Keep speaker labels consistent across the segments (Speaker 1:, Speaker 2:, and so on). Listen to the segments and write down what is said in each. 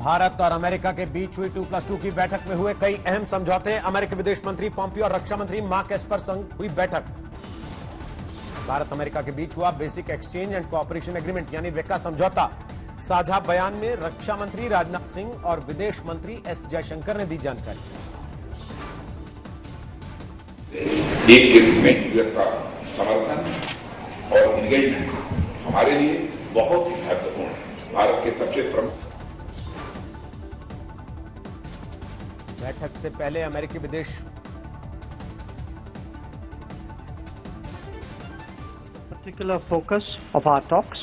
Speaker 1: भारत और अमेरिका के बीच हुई 2+2 की बैठक में हुए कई अहम समझौते। अमेरिकी विदेश मंत्री पोम्पियो और रक्षा मंत्री मार्क एस्पर संग हुई बैठक। भारत अमेरिका के बीच हुआ basic exchange and cooperation agreement यानी वेका समझौता। साझा बयान में रक्षा मंत्री राजनाथ सिंह और विदेश मंत्री एस जयशंकर ने दी जानकारी।
Speaker 2: एक देश में यूएस का समर्थन और इंगेजमेंट हमारे लिए बहुत ही महत्वपूर्ण है। भारत के सबसे प्रमुख
Speaker 1: बैठक से पहले अमेरिकी विदेश
Speaker 3: particular focus of our talks.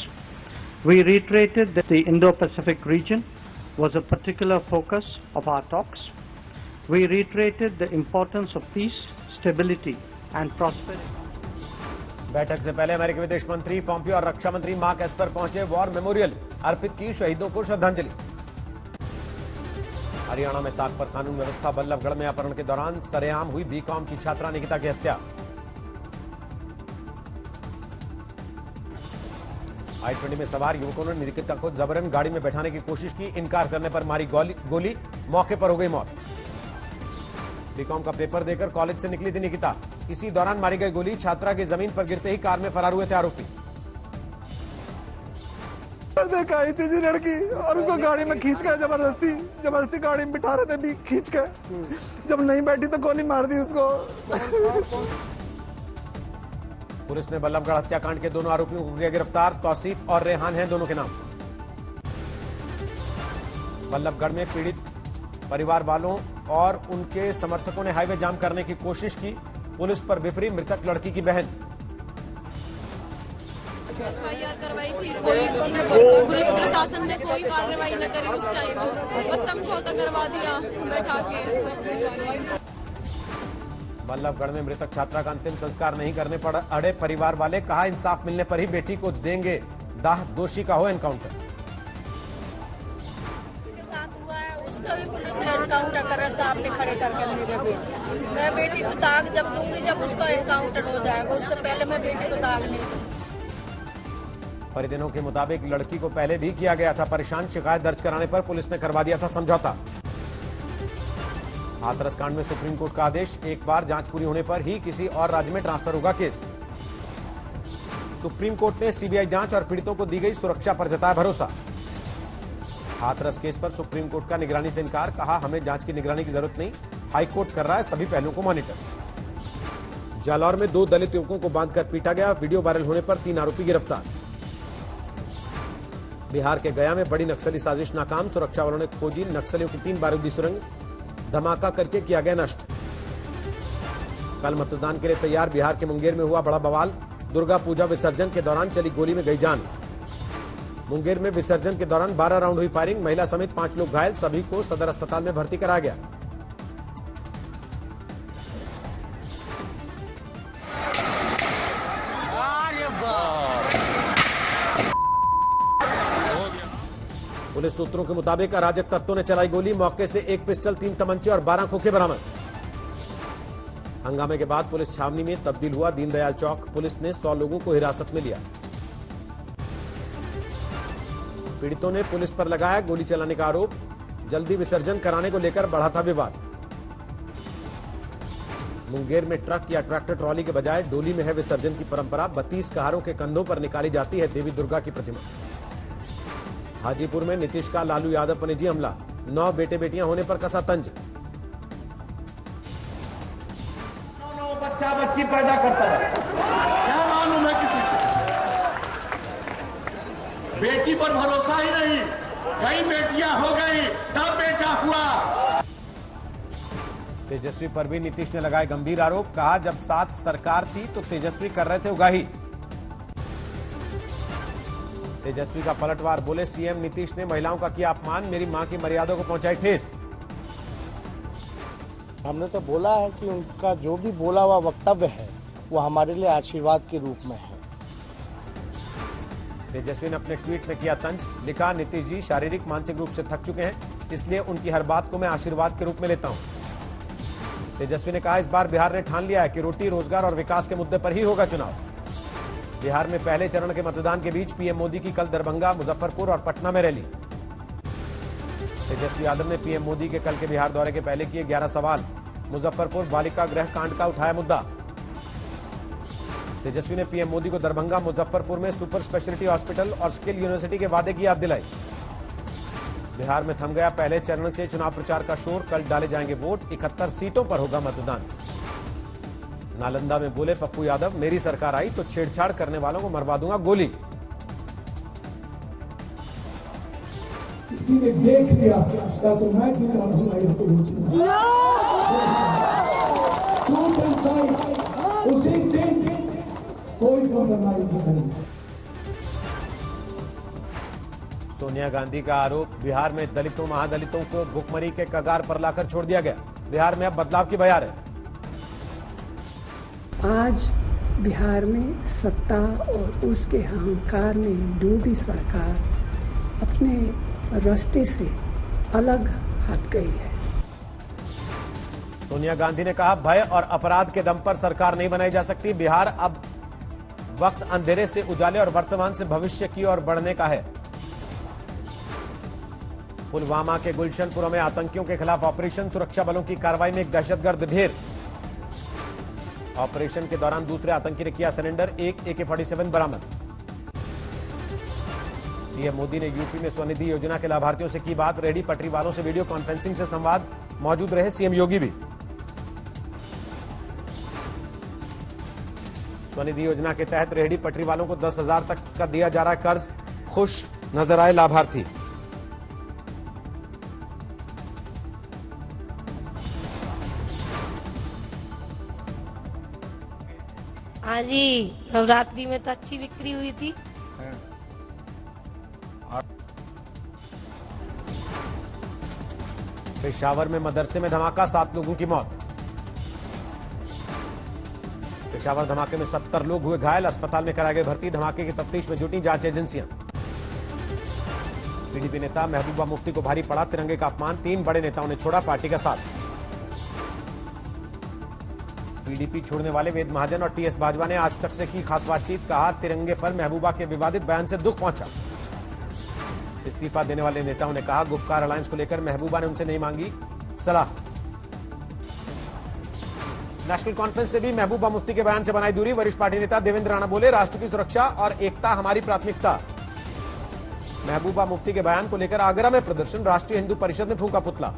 Speaker 3: We reiterated that the Indo-Pacific region was a particular focus of our talks. We reiterated the importance of peace, stability and prosperity.
Speaker 1: बैठक से पहले अमेरिकी विदेश मंत्री पोम्पियो और रक्षा मंत्री मार्क एस्पर पहुंचे। वॉर मेमोरियल अर्पित की, शहीदों को श्रद्धांजलि। हरियाणा में ताक पर कानून व्यवस्था। बल्लभगढ़ में अपहरण के दौरान सरेआम हुई बीकॉम की छात्रा निकिता की हत्या। I-20 में सवार युवकों ने निकिता को जबरन गाड़ी में बैठाने की कोशिश की। इनकार करने पर मारी गोली, मौके पर हो गई मौत। बीकॉम का पेपर देकर कॉलेज से निकली थी निकिता। इसी दौरान मारी गई गोली। छात्रा की जमीन पर गिरते ही कार में फरार हुए थे आरोपी।
Speaker 4: देखा आई थी जी लड़की और उसको गाड़ी में खींच के जबरदस्ती गाड़ी में बिठा रहे थे भी खींच के। जब नहीं बैठी तो गोली मार दी उसको।
Speaker 1: पुलिस ने बल्लभगढ़ हत्याकांड के दोनों आरोपियों को किया गिरफ्तार। तौसीफ और रेहान हैं दोनों के नाम। बल्लभगढ़ में पीड़ित परिवार वालों और उनके समर्थकों ने हाईवे जाम करने की कोशिश की। पुलिस पर बिफरी मृतक लड़की की बहन।
Speaker 5: एफआईआर करवाई थी, कोई पुलिस प्रशासन ने कोई कार्रवाई न करी उस टाइम, बस समझौता करवा दिया बैठा के।
Speaker 1: बल्लभगढ़ में मृतक छात्रा का अंतिम संस्कार नहीं करने पर अड़े परिवार वाले। कहा इंसाफ मिलने पर ही बेटी को देंगे दाह, दोषी का हो एनकाउंटर।
Speaker 5: के साथ हुआ है उसका भी पुलिस ने एनकाउंटर करा सामने खड़े करके मेरे बेटी। मैं बेटी को दाग जब दूंगी जब उसका एनकाउंटर हो जाएगा, उससे पहले मैं बेटी को दाग नहीं दूंगी।
Speaker 1: परिजनों के मुताबिक लड़की को पहले भी किया गया था परेशान। शिकायत दर्ज कराने पर पुलिस ने करवा दिया था समझौता। हाथरस कांड में सुप्रीम कोर्ट का आदेश। एक बार जांच पूरी होने पर ही किसी और राज्य में ट्रांसफर होगा केस। सुप्रीम कोर्ट ने सीबीआई जांच और पीड़ितों को दी गई सुरक्षा पर जताया भरोसा। हाथरस केस पर सुप्रीम कोर्ट का निगरानी से इनकार। कहा हमें जांच की निगरानी की जरूरत नहीं, हाईकोर्ट कर रहा है सभी पहलुओं को मॉनिटर। जालौर में 2 दलित युवकों को बांधकर पीटा गया। वीडियो वायरल होने पर 3 आरोपी गिरफ्तार। बिहार के गया में बड़ी नक्सली साजिश नाकाम। सुरक्षा वालों ने खोजी नक्सलियों की 3 बारूदी सुरंग, धमाका करके किया गया नष्ट। कल मतदान के लिए तैयार बिहार के मुंगेर में हुआ बड़ा बवाल। दुर्गा पूजा विसर्जन के दौरान चली गोली में गई जान। मुंगेर में विसर्जन के दौरान 12 राउंड हुई फायरिंग। महिला समेत 5 लोग घायल। सभी को सदर अस्पताल में भर्ती कराया गया। पुलिस सूत्रों के मुताबिक अराजक तत्वों ने चलाई गोली। मौके से 1 पिस्टल, 3 तमंचे और 12 खोखे बरामद। हंगामे के बाद पुलिस छावनी में तब्दील हुआ दीनदयाल चौक। पुलिस ने 100 लोगों को हिरासत में लिया। पीड़ितों ने पुलिस पर लगाया गोली चलाने का आरोप। जल्दी विसर्जन कराने को लेकर बढ़ा था विवाद। मुंगेर में ट्रक या ट्रैक्टर ट्रॉली के बजाय डोली में है विसर्जन की परंपरा। 32 कहारों के कंधों पर निकाली जाती है देवी दुर्गा की प्रतिमा। हाजीपुर में नीतीश का लालू यादव पर निजी हमला। 9 बेटे बेटियां होने पर कसा तंज।
Speaker 6: 9 बच्चा बच्ची पैदा करता है, क्या मालूम है किसी को? बेटी पर भरोसा ही नहीं। कई बेटियां हो गई तब बेटा हुआ।
Speaker 1: तेजस्वी पर भी नीतीश ने लगाए गंभीर आरोप। कहा जब साथ सरकार थी तो तेजस्वी कर रहे थे उगाही। तेजस्वी का पलटवार। बोले सीएम नीतीश ने महिलाओं का किया अपमान, मेरी मां की मर्यादा को पहुंचाई ठेस।
Speaker 7: हमने तो बोला है कि उनका जो भी बोला हुआ वक्तव्य है वो हमारे लिए आशीर्वाद के रूप में है।
Speaker 1: तेजस्वी ने अपने ट्वीट में किया तंज। लिखा नीतीश जी शारीरिक मानसिक रूप से थक चुके हैं, इसलिए उनकी हर बात को मैं आशीर्वाद के रूप में लेता हूं। तेजस्वी ने कहा इस बार बिहार ने ठान लिया है कि रोटी, रोजगार और विकास के मुद्दे पर ही होगा चुनाव। बिहार में पहले चरण के मतदान के बीच पीएम मोदी की कल दरभंगा, मुजफ्फरपुर और पटना में रैली। तेजस्वी यादव ने पीएम मोदी के कल के बिहार दौरे के पहले किए 11 सवाल। मुजफ्फरपुर बालिका गृह कांड का उठाया मुद्दा। तेजस्वी ने पीएम मोदी को दरभंगा मुजफ्फरपुर में सुपर स्पेशलिटी हॉस्पिटल और स्किल यूनिवर्सिटी के वादे की याद दिलाई। बिहार में थम गया पहले चरण के चुनाव प्रचार का शोर, कल डाले जाएंगे वोट, 71 सीटों पर होगा मतदान। नालंदा में बोले पप्पू यादव, मेरी सरकार आई तो छेड़छाड़ करने वालों को मरवा दूंगा गोली।
Speaker 8: किसी ने देख लिया क्या तो मैं जिंदा रहूंगा या तो वो जिंदा। उसी दिन कोई कॉम्प्रोमाइज नहीं करेगा।
Speaker 1: सोनिया गांधी का आरोप, बिहार में दलितों महादलितों को भुखमरी के कगार पर लाकर छोड़ दिया गया। बिहार में अब बदलाव की बयार है।
Speaker 9: आज बिहार में सत्ता और उसके अहंकार में डूबी सरकार अपने रास्ते से अलग हट गई है।
Speaker 1: सोनिया गांधी ने कहा, भय और अपराध के दम पर सरकार नहीं बनाई जा सकती। बिहार अब वक्त अंधेरे से उजाले और वर्तमान से भविष्य की ओर बढ़ने का है। पुलवामा के गुलशनपुर में आतंकियों के खिलाफ ऑपरेशन, सुरक्षा बलों की कार्रवाई में एक दहशतगर्द ढेर। ऑपरेशन के दौरान दूसरे आतंकी ने किया सरेंडर, एक AK-47 बरामद। पीएम मोदी ने यूपी में स्वनिधि योजना के लाभार्थियों से की बात, रेहड़ी पटरी वालों से वीडियो कॉन्फ्रेंसिंग से संवाद, मौजूद रहे सीएम योगी भी। स्वनिधि योजना के तहत रेहड़ी पटरी वालों को 10,000 तक का दिया जा रहा है कर्ज, खुश नजर आए लाभार्थी।
Speaker 10: हाँ जी, नवरात्रि में तो अच्छी बिक्री हुई थी।
Speaker 1: पेशावर में मदरसे में धमाका, 7 लोगों की मौत। पेशावर धमाके में 70 लोग हुए घायल, अस्पताल में कराए गए भर्ती। धमाके की तफ्तीश में जुटी जांच एजेंसियां। पीडीपी नेता महबूबा मुफ्ती को भारी पड़ा तिरंगे का अपमान, 3 बड़े नेताओं ने छोड़ा पार्टी का साथ। पीडीपी छोड़ने वाले वेद महाजन और टीएस बाजवा ने आज तक से की खास बातचीत, कहा तिरंगे पर महबूबा के विवादित बयान से दुख पहुंचा। इस्तीफा देने वाले नेताओं ने कहा, गुपकार अलायंस को लेकर महबूबा ने उनसे नहीं मांगी सलाह। नेशनल कॉन्फ्रेंस ने भी महबूबा मुफ्ती के बयान से बनाई दूरी। वरिष्ठ पार्टी नेता देवेंद्र राणा बोले, राष्ट्र की सुरक्षा और एकता हमारी प्राथमिकता। महबूबा मुफ्ती के बयान को लेकर आगरा में प्रदर्शन, राष्ट्रीय हिंदू परिषद ने फूंका पुतला।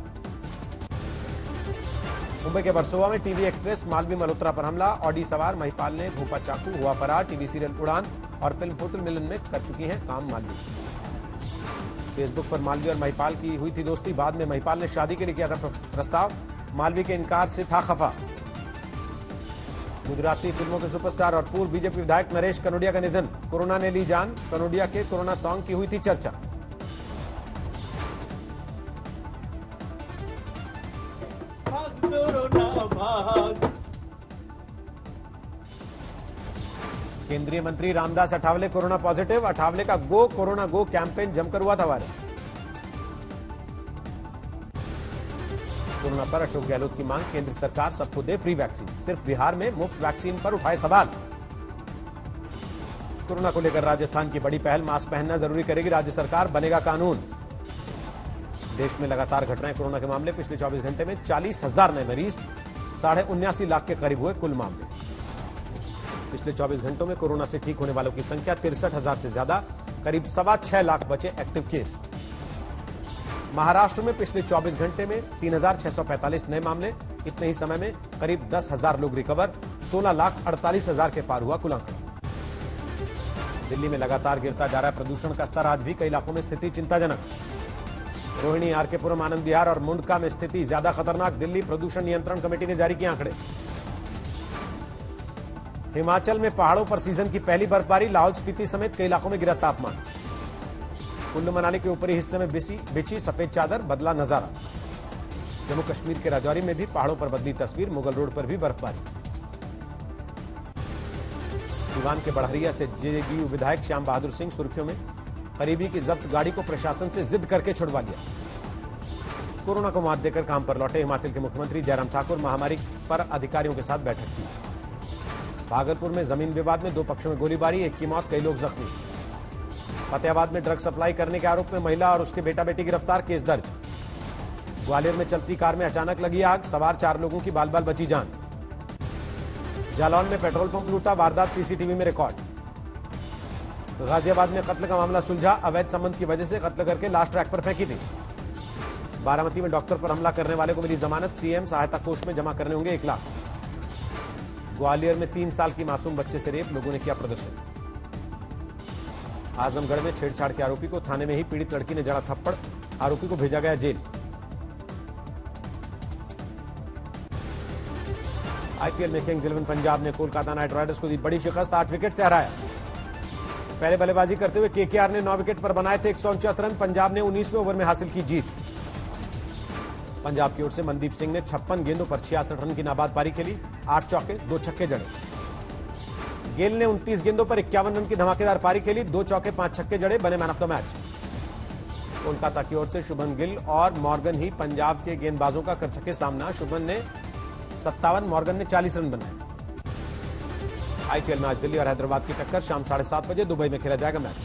Speaker 1: मुंबई के वर्सोवा में टीवी एक्ट्रेस मालवी मल्होत्रा पर हमला, ऑडी सवार महिपाल ने भूपा चाकू, हुआ फरार। टीवी सीरियल उड़ान और फिल्म होटल मिलन में कर चुकी हैं काम मालवी। फेसबुक पर मालवी और महिपाल की हुई थी दोस्ती, बाद में महिपाल ने शादी के लिए किया था प्रस्ताव, मालवी के इनकार से था खफा। गुजराती फिल्मों के सुपरस्टार और पूर्व बीजेपी विधायक नरेश कनोडिया का निधन, कोरोना ने ली जान। कनोडिया के कोरोना सॉन्ग की हुई थी चर्चा। केंद्रीय मंत्री रामदास अठावले कोरोना पॉजिटिव, अठावले का गो कोरोना गो कैंपेन जमकर हुआ था वायरल। कोरोना पर अशोक गहलोत की मांग, केंद्र सरकार सबको दे फ्री वैक्सीन, सिर्फ बिहार में मुफ्त वैक्सीन पर उठाए सवाल। कोरोना को लेकर राजस्थान की बड़ी पहल, मास्क पहनना जरूरी करेगी राज्य सरकार, बनेगा कानून। देश में लगातार घट रहे हैं कोरोना के मामले, पिछले 24 घंटे में 40,000 नए मरीज, 79.5 लाख के करीब हुए कुल मामले। पिछले 24 घंटों में कोरोना से ठीक होने वालों की संख्या 63,000 से ज्यादा, करीब 6.25 लाख बचे एक्टिव केस। महाराष्ट्र में पिछले 24 घंटे में 3,645 नए मामले, इतने ही समय में करीब 10,000 लोग रिकवर, 16,48,000 के पार हुआ कुल आंकड़ा। दिल्ली में लगातार गिरता जा रहा है प्रदूषण का स्तर, आज भी कई इलाकों में स्थिति चिंताजनक। रोहिणी, आरकेपुरम, आनंद विहार और मुंडका में स्थिति ज्यादा खतरनाक, दिल्ली प्रदूषण नियंत्रण कमेटी ने जारी किए आंकड़े। हिमाचल में पहाड़ों पर सीजन की पहली बर्फबारी, लाहौल स्पीति समेत कई इलाकों में गिरा तापमान। कुल्लू मनाली के ऊपरी हिस्से में बिछी सफेद चादर, बदला नजारा। जम्मू कश्मीर के राजौरी में भी पहाड़ों पर बदली तस्वीर, मुगल रोड पर भी बर्फबारी। सीवान के बढ़हरिया से जेडीयू विधायक श्याम बहादुर सिंह सुर्खियों में, करीबी की जब्त गाड़ी को प्रशासन से जिद करके छुड़वा लिया। कोरोना को मात देकर काम पर लौटे हिमाचल के मुख्यमंत्री जयराम ठाकुर, महामारी पर अधिकारियों के साथ बैठक की। भागलपुर में जमीन विवाद में 2 पक्षों में गोलीबारी, 1 की मौत, कई लोग जख्मी। फतेहाबाद में ड्रग सप्लाई करने के आरोप में महिला और उसके बेटा बेटी गिरफ्तार, केस दर्ज। ग्वालियर में चलती कार में अचानक लगी आग, सवार 4 लोगों की बाल बाल बची जान। जालौन में पेट्रोल पंप लूटा, वारदात सीसीटीवी में रिकॉर्ड। गाजियाबाद में कत्ल का मामला सुलझा, अवैध संबंध की वजह से कत्ल करके लाश ट्रैक पर फेंकी थी। बारामती में डॉक्टर पर हमला करने वाले को मिली जमानत, सीएम सहायता कोष में जमा करने होंगे 1 लाख। ग्वालियर में 3 साल की मासूम बच्चे से रेप, लोगों ने किया प्रदर्शन। आजमगढ़ में छेड़छाड़ के आरोपी को थाने में ही पीड़ित लड़की ने जड़ा थप्पड़, आरोपी को भेजा गया जेल। आईपीएल में किंग्स 11 पंजाब ने कोलकाता नाइट राइडर्स को दी बड़ी शिकस्त, 8 विकेट से हराया। पहले बल्लेबाजी करते हुए केकेआर ने 9 विकेट पर बनाए थे 149 रन, पंजाब ने 19वें ओवर में हासिल की जीत। पंजाब की ओर से मनदीप सिंह ने 56 गेंदों पर 66 रन की नाबाद पारी खेली, 8 चौके 2 छक्के जड़े। गेल ने 29 गेंदों पर 51 रन की धमाकेदार पारी खेली, 2 चौके 5 छक्के जड़े, बने man of the match. Kolkata की ओर से शुभमन गिल और मॉर्गन ही पंजाब के गेंदबाजों का कर सके सामना। शुभमन ने 57, मॉर्गन ने 40 रन बनाए। आईपीएल में आज दिल्ली और हैदराबाद की टक्कर, शाम 7:30 बजे दुबई में खेला जाएगा मैच।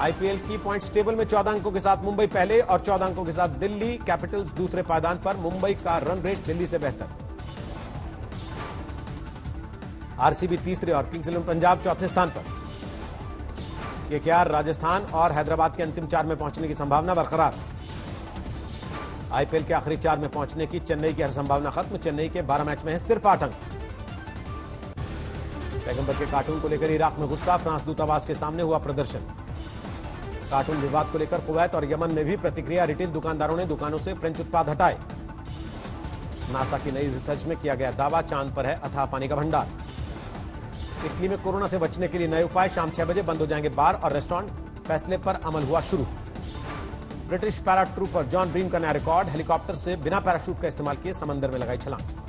Speaker 1: आईपीएल की पॉइंट्स टेबल में 14 अंकों के साथ मुंबई पहले और 14 अंकों के साथ दिल्ली कैपिटल्स दूसरे पायदान पर। मुंबई का रन रेट दिल्ली से बेहतर। आरसीबी तीसरे और किंग्स 11 पंजाब चौथे स्थान पर। केकेआर राजस्थान और हैदराबाद के अंतिम 4 में पहुंचने की संभावना बरकरार। आईपीएल के आखिरी 4 में पहुंचने की चेन्नई की हर संभावना खत्म। चेन्नई के 12 मैच में है सिर्फ 8 अंक। पैगंबर के कार्टून को लेकर इराक में गुस्सा, फ्रांस दूतावास के सामने हुआ प्रदर्शन। कार्टून विवाद को लेकर कुवैत और यमन में भी प्रतिक्रिया, रिटेल दुकानदारों ने दुकानों से फ्रेंच उत्पाद हटाए। नासा की नई रिसर्च में किया गया दावा, चांद पर है अथाह पानी का भंडार। इटली में कोरोना से बचने के लिए नए उपाय, शाम 6 बजे बंद हो जाएंगे बार और रेस्टोरेंट, फैसले पर अमल हुआ शुरू। ब्रिटिश पैरा ट्रूपर जॉन ब्रीन का नया रिकॉर्ड, हेलीकॉप्टर से बिना पैराशूट का इस्तेमाल किए समंदर में लगाई छलांग।